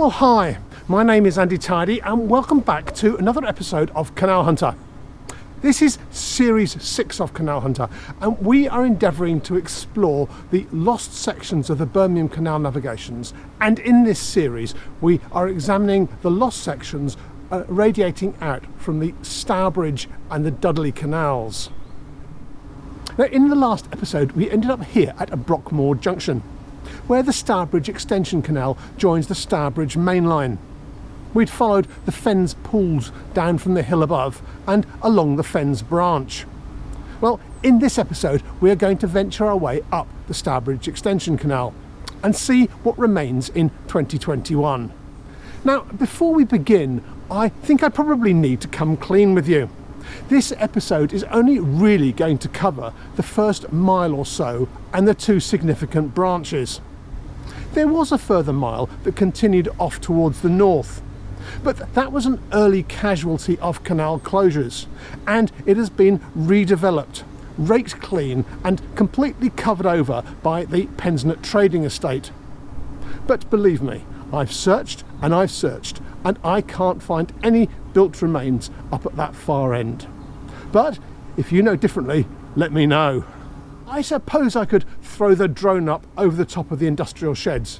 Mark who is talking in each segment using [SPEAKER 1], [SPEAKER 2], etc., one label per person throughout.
[SPEAKER 1] Well, hi, my name is Andy Tidy and welcome back to another episode of Canal Hunter. This is Series 6 of Canal Hunter and we are endeavouring to explore the lost sections of the Birmingham Canal navigations, and in this series we are examining the lost sections radiating out from the Stourbridge and the Dudley canals. Now, in the last episode we ended up here at Bromley Junction, where the Stourbridge Extension Canal joins the Stourbridge main line. We'd followed the Fens pools down from the hill above and along the Fens branch. Well, in this episode we are going to venture our way up the Stourbridge Extension Canal and see what remains in 2021. Now, before we begin, I think I probably need to come clean with you. This episode is only really going to cover the first mile or so and the two significant branches. There was a further mile that continued off towards the north, but that was an early casualty of canal closures, and it has been redeveloped, raked clean and completely covered over by the Pensnett trading estate. But believe me, I've searched and I've searched and I can't find any built remains up at that far end. But if you know differently, let me know. I suppose I could throw the drone up over the top of the industrial sheds,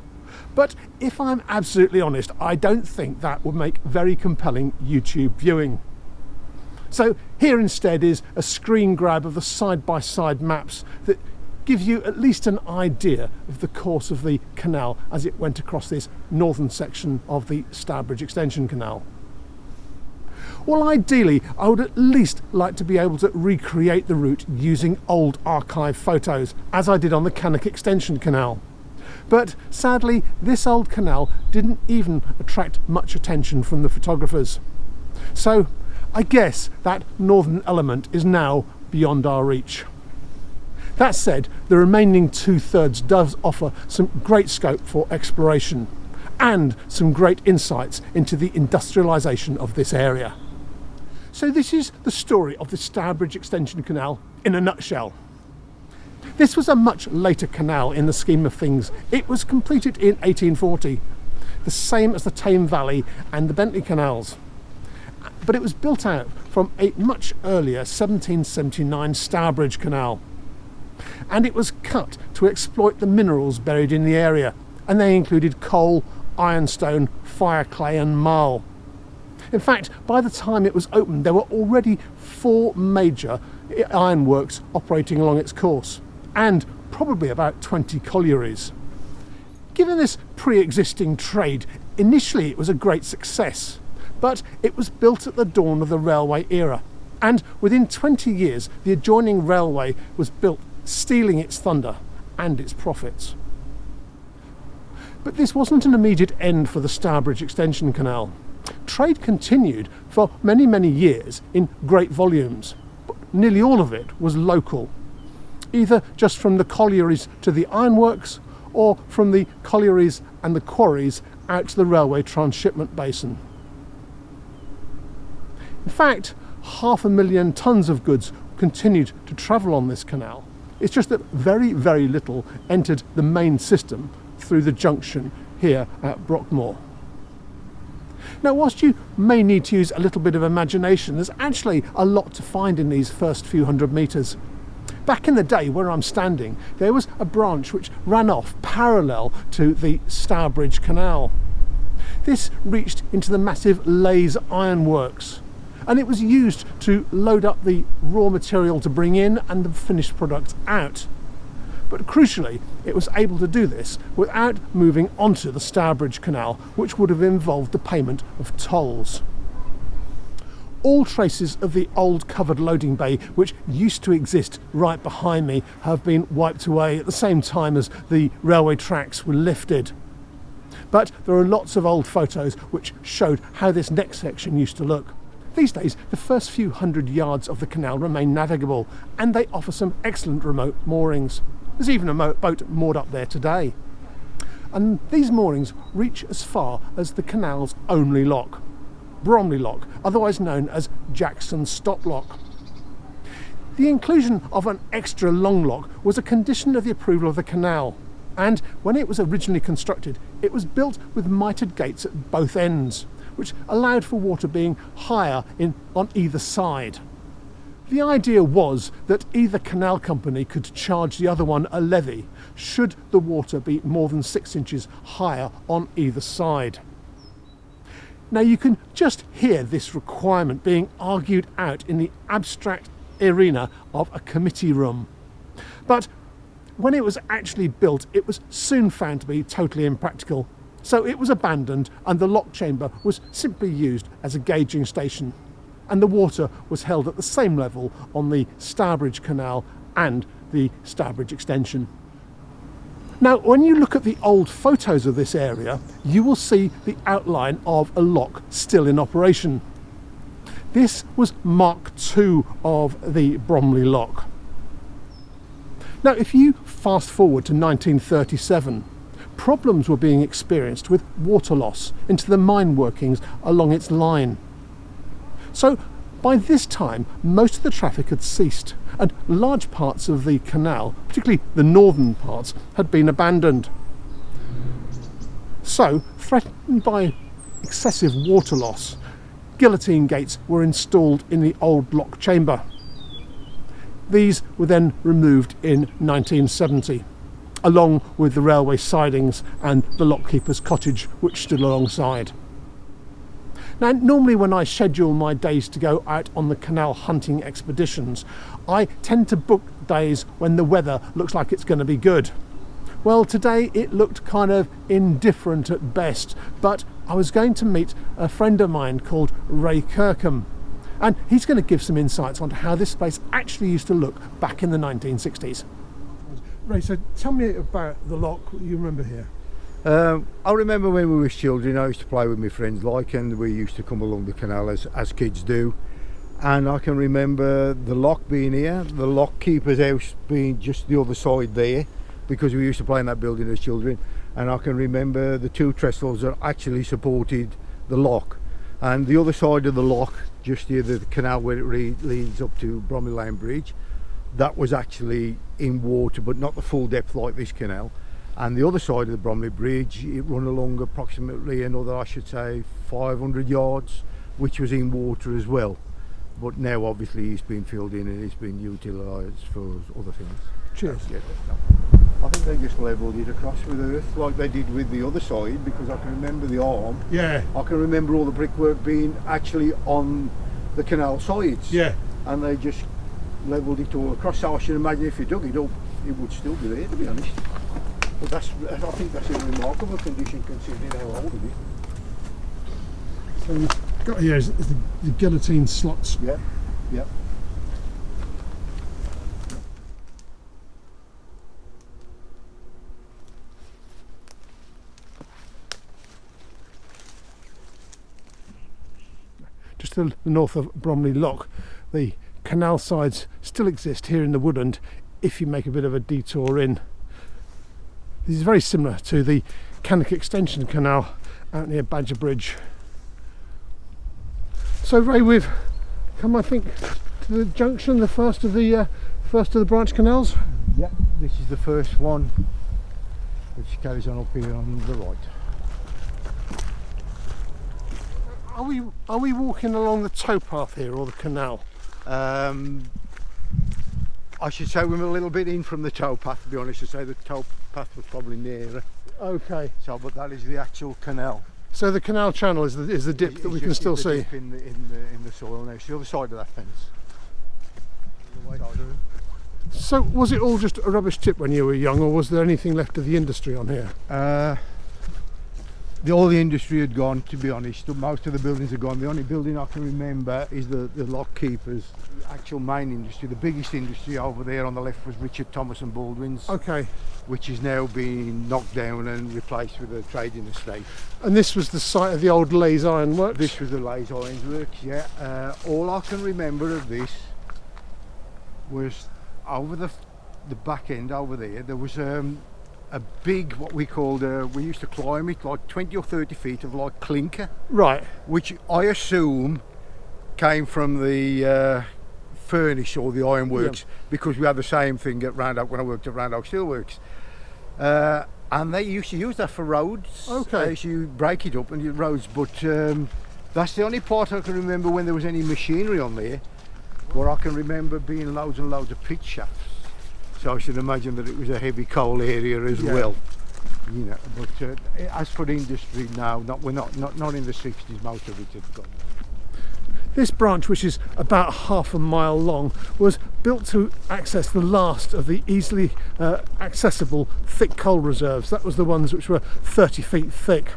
[SPEAKER 1] but if I'm absolutely honest, I don't think that would make very compelling YouTube viewing. So here instead is a screen grab of the side-by-side maps that give you at least an idea of the course of the canal as it went across this northern section of the Stourbridge Extension Canal. Well, ideally, I would at least like to be able to recreate the route using old archive photos, as I did on the Cannock Extension Canal. But sadly, this old canal didn't even attract much attention from the photographers. So I guess that northern element is now beyond our reach. That said, the remaining 2/3 does offer some great scope for exploration and some great insights into the industrialisation of this area. So this is the story of the Stourbridge Extension Canal in a nutshell. This was a much later canal in the scheme of things. It was completed in 1840, the same as the Tame Valley and the Bentley canals. But it was built out from a much earlier 1779 Stourbridge Canal. And it was cut to exploit the minerals buried in the area, and they included coal, ironstone, fireclay and marl. In fact, by the time it was opened there were already 4 major ironworks operating along its course, and probably about 20 collieries. Given this pre-existing trade, initially it was a great success, but it was built at the dawn of the railway era, and within 20 years the adjoining railway was built, stealing its thunder and its profits. But this wasn't an immediate end for the Stourbridge Extension Canal. Trade continued for many years in great volumes, but nearly all of it was local, either just from the collieries to the ironworks or from the collieries and the quarries out to the railway transshipment basin. In fact, 500,000 tonnes of goods continued to travel on this canal. It's just that very little entered the main system through the junction here at Bromley. Now, whilst you may need to use a little bit of imagination, there's actually a lot to find in these first few hundred metres. Back in the day, where I'm standing, there was a branch which ran off parallel to the Stourbridge Canal. This reached into the massive Leys ironworks, and it was used to load up the raw material to bring in and the finished product out. But crucially, it was able to do this without moving onto the Stourbridge Canal, which would have involved the payment of tolls. All traces of the old covered loading bay, which used to exist right behind me, have been wiped away at the same time as the railway tracks were lifted. But there are lots of old photos which showed how this next section used to look. These days, the first few hundred yards of the canal remain navigable, and they offer some excellent remote moorings. There's even a boat moored up there today. And these moorings reach as far as the canal's only lock, Bromley Lock, otherwise known as Jackson's Stop Lock. The inclusion of an extra long lock was a condition of the approval of the canal. And when it was originally constructed, it was built with mitred gates at both ends, which allowed for water being higher on either side. The idea was that either canal company could charge the other one a levy should the water be more than 6 inches higher on either side. Now you can just hear this requirement being argued out in the abstract arena of a committee room. But when it was actually built, it was soon found to be totally impractical. So it was abandoned and the lock chamber was simply used as a gauging station. And the water was held at the same level on the Stourbridge Canal and the Stourbridge Extension. Now, when you look at the old photos of this area, you will see the outline of a lock still in operation. This was Mark II of the Bromley Lock. Now, if you fast forward to 1937, problems were being experienced with water loss into the mine workings along its line. So by this time, most of the traffic had ceased and large parts of the canal, particularly the northern parts, had been abandoned. So, threatened by excessive water loss, guillotine gates were installed in the old lock chamber. These were then removed in 1970, along with the railway sidings and the lockkeeper's cottage, which stood alongside. Now, normally when I schedule my days to go out on the canal hunting expeditions, I tend to book days when the weather looks like it's going to be good. Well, today it looked kind of indifferent at best, but I was going to meet a friend of mine called Ray Kirkham, and he's going to give some insights onto how this place actually used to look back in the 1960s. Ray, so tell me about the lock you remember here.
[SPEAKER 2] I remember when we were children, I used to play with my friends and we used to come along the canal as kids do, and I can remember the lock being here, the lock keeper's house being just the other side there, because we used to play in that building as children. And I can remember the two trestles that actually supported the lock, and the other side of the lock, just near the canal where it leads up to Bromley Lane Bridge, that was actually in water, but not the full depth like this canal. And the other side of the Bromley Bridge, it run along approximately another, I should say, 500 yards, which was in water as well. But now obviously it's been filled in and it's been utilised for other things.
[SPEAKER 1] Cheers.
[SPEAKER 2] Yeah, I think they just levelled it across with earth like they did with the other side, because I can remember the arm.
[SPEAKER 1] Yeah.
[SPEAKER 2] I can remember all the brickwork being actually on the canal sides.
[SPEAKER 1] Yeah.
[SPEAKER 2] And they just levelled it all across. So I should imagine if you dug it up, it would still be there, to be honest. But I think that's a remarkable condition considering how old it is.
[SPEAKER 1] So we've got here is the guillotine slots.
[SPEAKER 2] Yeah, yeah.
[SPEAKER 1] Just to the north of Bromley Lock, the canal sides still exist here in the woodland if you make a bit of a detour in. This is very similar to the Canal Extension Canal out near Badger Bridge. So Ray, we've come, I think, to the junction, the first of the branch canals.
[SPEAKER 2] Yeah, this is the first one, which carries on up here on the right.
[SPEAKER 1] Are we walking along the towpath here or the canal?
[SPEAKER 2] I should say we're a little bit in from the towpath, to be honest. To say the towpath was probably nearer.
[SPEAKER 1] Okay.
[SPEAKER 2] So, but that is the actual canal.
[SPEAKER 1] So the canal channel is the dip that we can still see.
[SPEAKER 2] Dip in the soil now. It's the other side of that fence.
[SPEAKER 1] So was it all just a rubbish tip when you were young, or was there anything left of the industry on here?
[SPEAKER 2] All the industry had gone, to be honest. Most of the buildings are gone. The only building I can remember is the lock keepers. The actual main industry, the biggest industry over there on the left was Richard Thomas and Baldwin's. Okay. Which is now being knocked down and replaced with a trading estate.
[SPEAKER 1] And this was the site of the old Leys Iron Works?
[SPEAKER 2] This was the Leys Iron Works, yeah. All I can remember of this was over the back end over there was a big, what we called, we used to climb it like 20 or 30 feet of like clinker. Right. Which I assume came from the furnace or the ironworks, because we had the same thing at Round Oak when I worked at Round Oak Steelworks. And they used to use that for roads.
[SPEAKER 1] Okay.
[SPEAKER 2] As you break it up and your roads, but that's the only part I can remember when there was any machinery on there, where I can remember being loads and loads of pit shafts. So I should imagine that it was a heavy coal area as well. You know, but as for industry now, we're not in the 60s. Most of it had gone.
[SPEAKER 1] This branch, which is about half a mile long, was built to access the last of the easily accessible thick coal reserves. That was the ones which were 30 feet thick.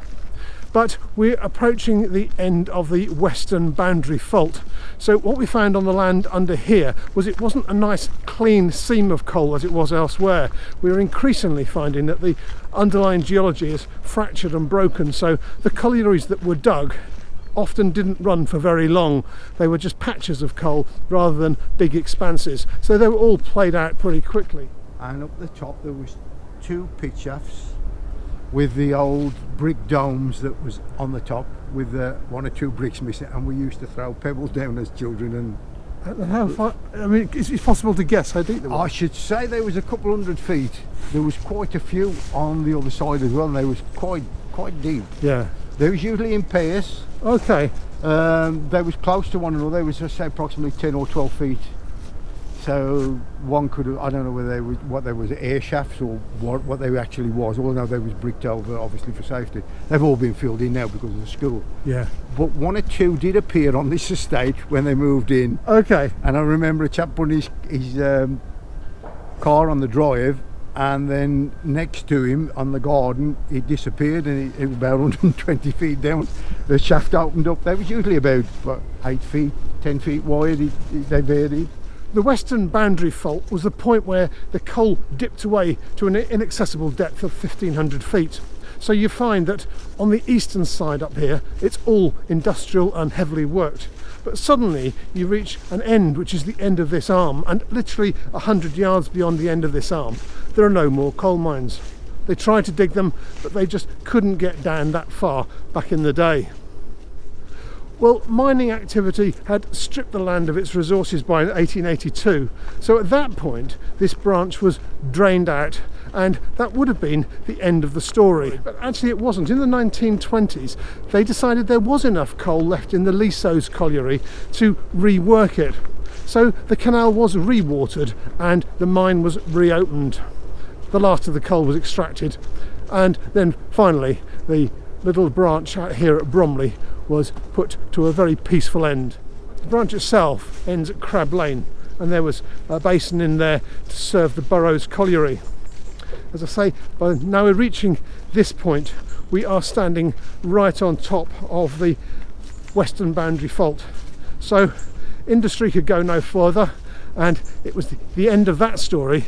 [SPEAKER 1] But we're approaching the end of the western boundary fault. So what we found on the land under here was it wasn't a nice clean seam of coal as it was elsewhere. We were increasingly finding that the underlying geology is fractured and broken, so the collieries that were dug often didn't run for very long. They were just patches of coal rather than big expanses. So they were all played out pretty quickly.
[SPEAKER 2] And up the top there was 2 pit shafts with the old brick domes that was on the top with 1 or 2 bricks missing, and we used to throw pebbles down as children. And
[SPEAKER 1] how far, I mean, it's possible to guess how deep they were.
[SPEAKER 2] I should say there was a couple 100 feet. There was quite a few on the other side as well, and they was quite deep.
[SPEAKER 1] Yeah.
[SPEAKER 2] They was usually in pairs.
[SPEAKER 1] Okay.
[SPEAKER 2] They was close to one another. They was, say, approximately 10 or 12 feet. So one could have, I don't know whether they was air shafts or what they actually was. Although they was bricked over, obviously for safety. They've all been filled in now because of the school.
[SPEAKER 1] Yeah.
[SPEAKER 2] But 1 or 2 did appear on this estate when they moved in.
[SPEAKER 1] Okay.
[SPEAKER 2] And I remember a chap putting his car on the drive, and then next to him on the garden it disappeared, and it was about 120 feet down. The shaft opened up. They was usually about 8 feet, 10 feet wide. They varied.
[SPEAKER 1] The western boundary fault was the point where the coal dipped away to an inaccessible depth of 1,500 feet. So you find that on the eastern side up here it's all industrial and heavily worked. But suddenly you reach an end, which is the end of this arm, and literally 100 yards beyond the end of this arm there are no more coal mines. They tried to dig them, but they just couldn't get down that far back in the day. Well, mining activity had stripped the land of its resources by 1882, so at that point this branch was drained out, and that would have been the end of the story. But actually it wasn't. In the 1920s they decided there was enough coal left in the Lisso's colliery to rework it. So the canal was re-watered and the mine was reopened. The last of the coal was extracted, and then finally the little branch out here at Bromley was put to a very peaceful end. The branch itself ends at Crab Lane, and there was a basin in there to serve the borough's colliery. As I say, by now we're reaching this point, we are standing right on top of the western boundary fault. So industry could go no further, and it was the end of that story,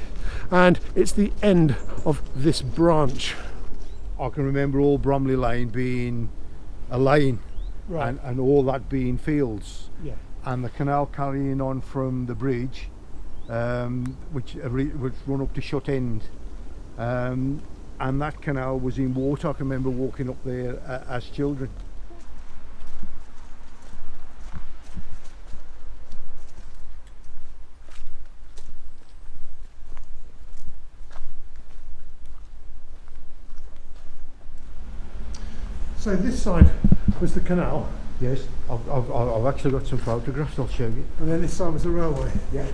[SPEAKER 1] and it's the end of this branch.
[SPEAKER 2] I can remember all Bromley Lane being a lane.
[SPEAKER 1] Right.
[SPEAKER 2] And all that being fields.
[SPEAKER 1] Yeah.
[SPEAKER 2] And the canal carrying on from the bridge, which would run up to Shut End, and that canal was in water. I can remember walking up there as children.
[SPEAKER 1] So this side was the canal.
[SPEAKER 2] Yes, I've actually got some photographs I'll show you.
[SPEAKER 1] And then this side was the railway.
[SPEAKER 2] Yeah.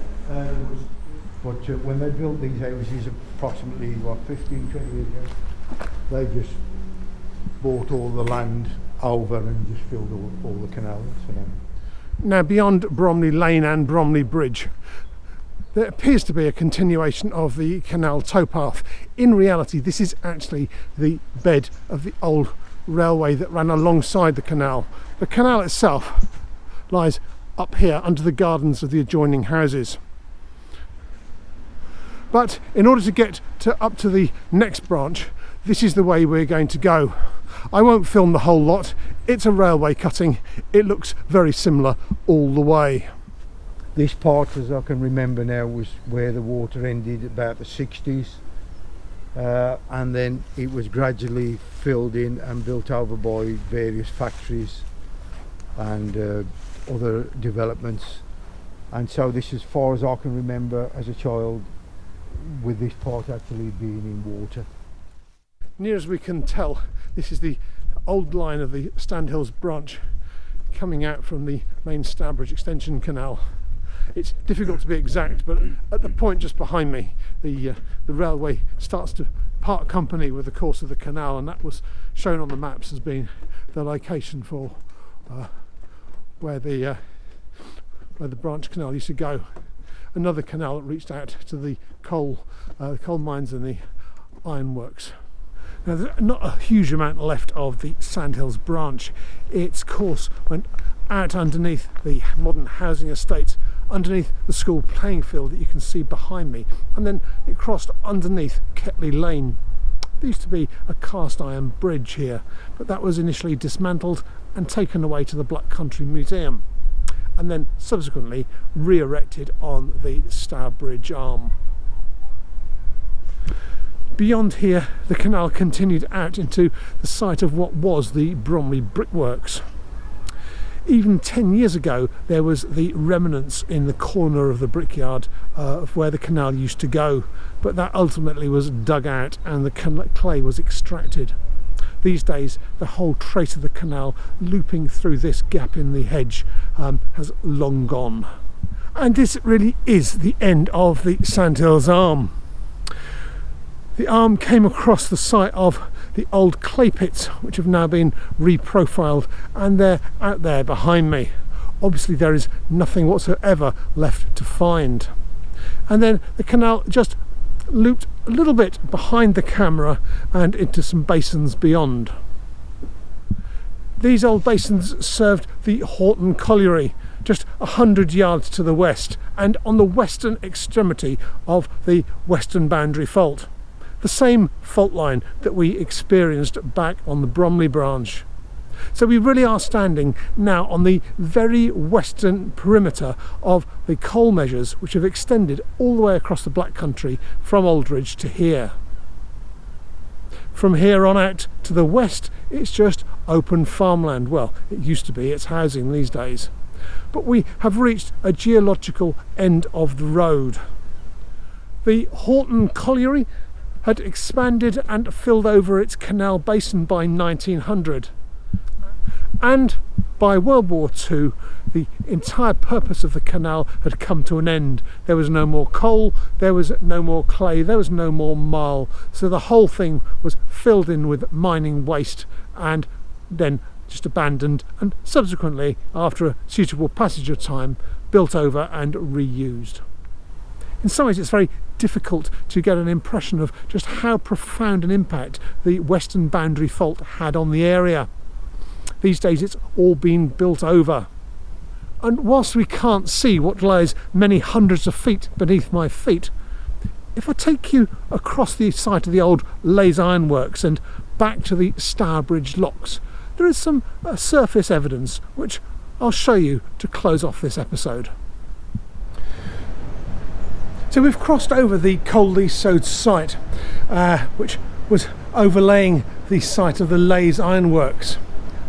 [SPEAKER 2] But when they built these houses approximately 15, 20 years ago, they just bought all the land over and just filled all the canals.
[SPEAKER 1] Now beyond Bromley Lane and Bromley Bridge, there appears to be a continuation of the canal towpath. In reality, this is actually the bed of the old railway that ran alongside the canal. The canal itself lies up here under the gardens of the adjoining houses. But in order to get up to the next branch, this is the way we're going to go. I won't film the whole lot. It's a railway cutting. It looks very similar all the way.
[SPEAKER 2] This part, as I can remember now, was where the water ended about the 60s. And then it was gradually filled in and built over by various factories and other developments, and so this, as far as I can remember as a child, with this part actually being in water.
[SPEAKER 1] near as we can tell, this is the old line of the Sandhills Branch coming out from the main Stourbridge Extension Canal. It's difficult to be exact, but at the point just behind me, the railway starts to part company with the course of the canal, and that was shown on the maps as being the location for where the branch canal used to go. Another canal that reached out to the coal mines and the ironworks. Now, there's not a huge amount left of the Sandhills Branch. Its course went out underneath the modern housing estate, underneath the school playing field that you can see behind me, and then it crossed underneath Ketley Lane. There used to be a cast iron bridge here, but that was initially dismantled and taken away to the Black Country Museum, and then subsequently re-erected on the Stourbridge Arm. Beyond here, the canal continued out into the site of what was the Bromley brickworks. Even 10 years ago, there was the remnants in the corner of the brickyard of where the canal used to go, but that ultimately was dug out and the clay was extracted. These days, the whole trace of the canal looping through this gap in the hedge has long gone. And this really is the end of the Sandhills Arm. The arm came across the site of the old clay pits, which have now been reprofiled, and they're out there behind me. Obviously there is nothing whatsoever left to find. And then the canal just looped a little bit behind the camera and into some basins beyond. These old basins served the Horton Colliery, just 100 yards to the west and on the western extremity of the western boundary fault. The same fault line that we experienced back on the Bromley branch. So we really are standing now on the very western perimeter of the coal measures, which have extended all the way across the Black Country from Aldridge to here. From here on out to the west, it's just open farmland. Well, it used to be, it's housing these days. But we have reached a geological end of the road. The Horton Colliery had expanded and filled over its canal basin by 1900. And by World War II, the entire purpose of the canal had come to an end. There was no more coal, there was no more clay, there was no more marl. So the whole thing was filled in with mining waste and then just abandoned, and subsequently, after a suitable passage of time, built over and reused. In some ways, it's very difficult to get an impression of just how profound an impact the western boundary fault had on the area. These days it's all been built over. And whilst we can't see what lies many hundreds of feet beneath my feet, if I take you across the site of the old Leys Ironworks and back to the Starbridge Locks, there is some surface evidence which I'll show you to close off this episode. So we've crossed over the coldly sowed site, which was overlaying the site of the Leys Ironworks,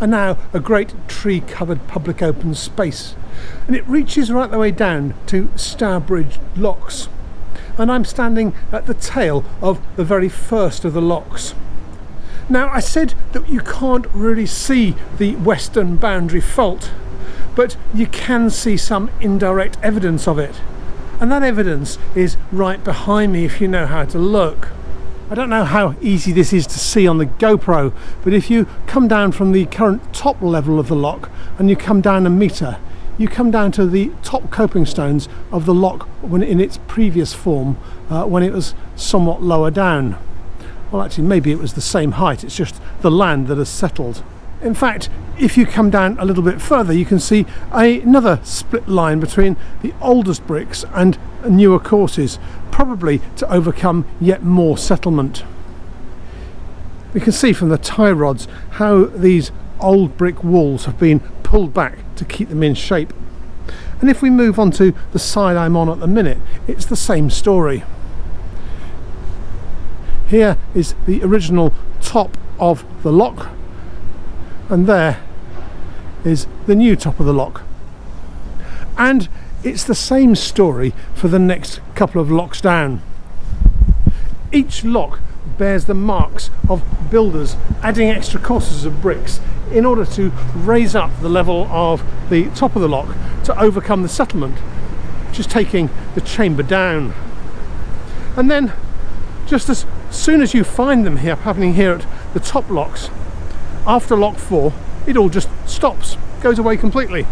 [SPEAKER 1] and now a great tree-covered public open space. And it reaches right the way down to Starbridge Locks. And I'm standing at the tail of the very first of the locks. Now, I said that you can't really see the western boundary fault, but you can see some indirect evidence of it. And that evidence is right behind me if you know how to look. I don't know how easy this is to see on the GoPro, but if you come down from the current top level of the lock and you come down a metre, you come down to the top coping stones of the lock when in its previous form, when it was somewhat lower down. Well, actually, maybe it was the same height, it's just the land that has settled. In fact, if you come down a little bit further, you can see another split line between the oldest bricks and newer courses, probably to overcome yet more settlement. We can see from the tie rods how these old brick walls have been pulled back to keep them in shape. And if we move on to the side I'm on at the minute, it's the same story. Here is the original top of the lock, and there is the new top of the lock. And it's the same story for the next couple of locks down. Each lock bears the marks of builders adding extra courses of bricks in order to raise up the level of the top of the lock to overcome the settlement, which is taking the chamber down. And then, just as soon as you find them happening here at the top locks, after lock 4, it all just stops, goes away completely.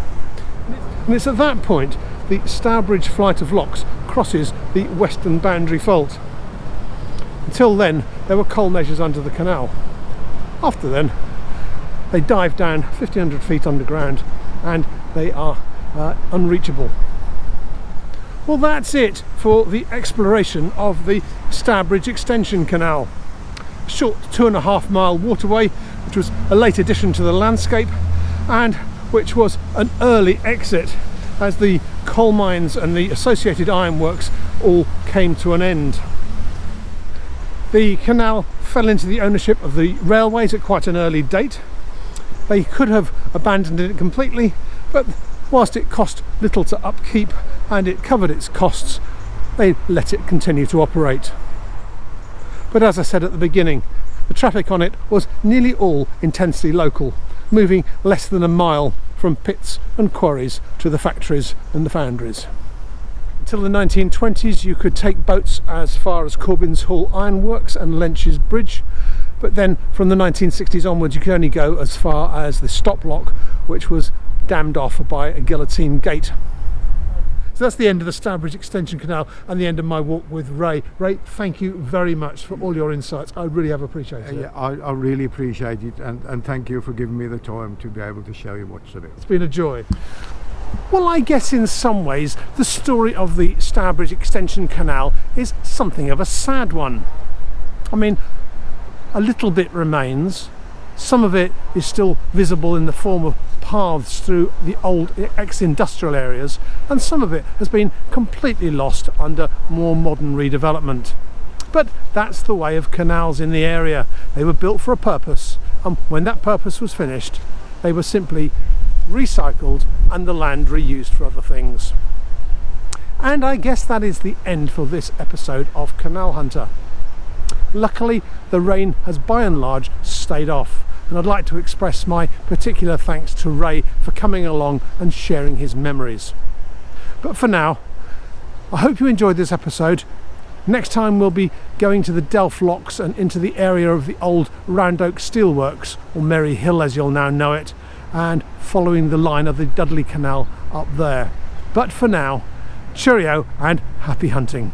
[SPEAKER 1] And it's at that point the Stourbridge flight of locks crosses the western boundary fault. Until then, there were coal measures under the canal. After then, they dive down 1,500 feet underground and they are unreachable. Well, that's it for the exploration of the Stourbridge Extension Canal. A short 2.5 mile waterway, which was a late addition to the landscape and which was an early exit as the coal mines and the associated ironworks all came to an end. The canal fell into the ownership of the railways at quite an early date. They could have abandoned it completely, but whilst it cost little to upkeep and it covered its costs, they let it continue to operate. But as I said at the beginning, the traffic on it was nearly all intensely local, moving less than a mile from pits and quarries to the factories and the foundries. Until the 1920s you could take boats as far as Corbin's Hall Ironworks and Lench's Bridge, but then from the 1960s onwards you could only go as far as the stop lock, which was dammed off by a guillotine gate. So that's the end of the Stourbridge Extension Canal and the end of my walk with Ray. Ray, thank you very much for all your insights. I really have appreciated it.
[SPEAKER 2] Yeah, I really appreciate it, and thank you for giving me the time to be able to show you what's in it.
[SPEAKER 1] It's been a joy. Well, I guess in some ways the story of the Stourbridge Extension Canal is something of a sad one. I mean, a little bit remains. Some of it is still visible in the form of paths through the old ex-industrial areas, and some of it has been completely lost under more modern redevelopment. But that's the way of canals in the area. They were built for a purpose, and when that purpose was finished, they were simply recycled and the land reused for other things. And I guess that is the end for this episode of Canal Hunter. Luckily, the rain has by and large stayed off, and I'd like to express my particular thanks to Ray for coming along and sharing his memories. But for now, I hope you enjoyed this episode. Next time we'll be going to the Delph Locks and into the area of the old Round Oak Steelworks, or Merry Hill as you'll now know it, and following the line of the Dudley Canal up there. But for now, cheerio and happy hunting.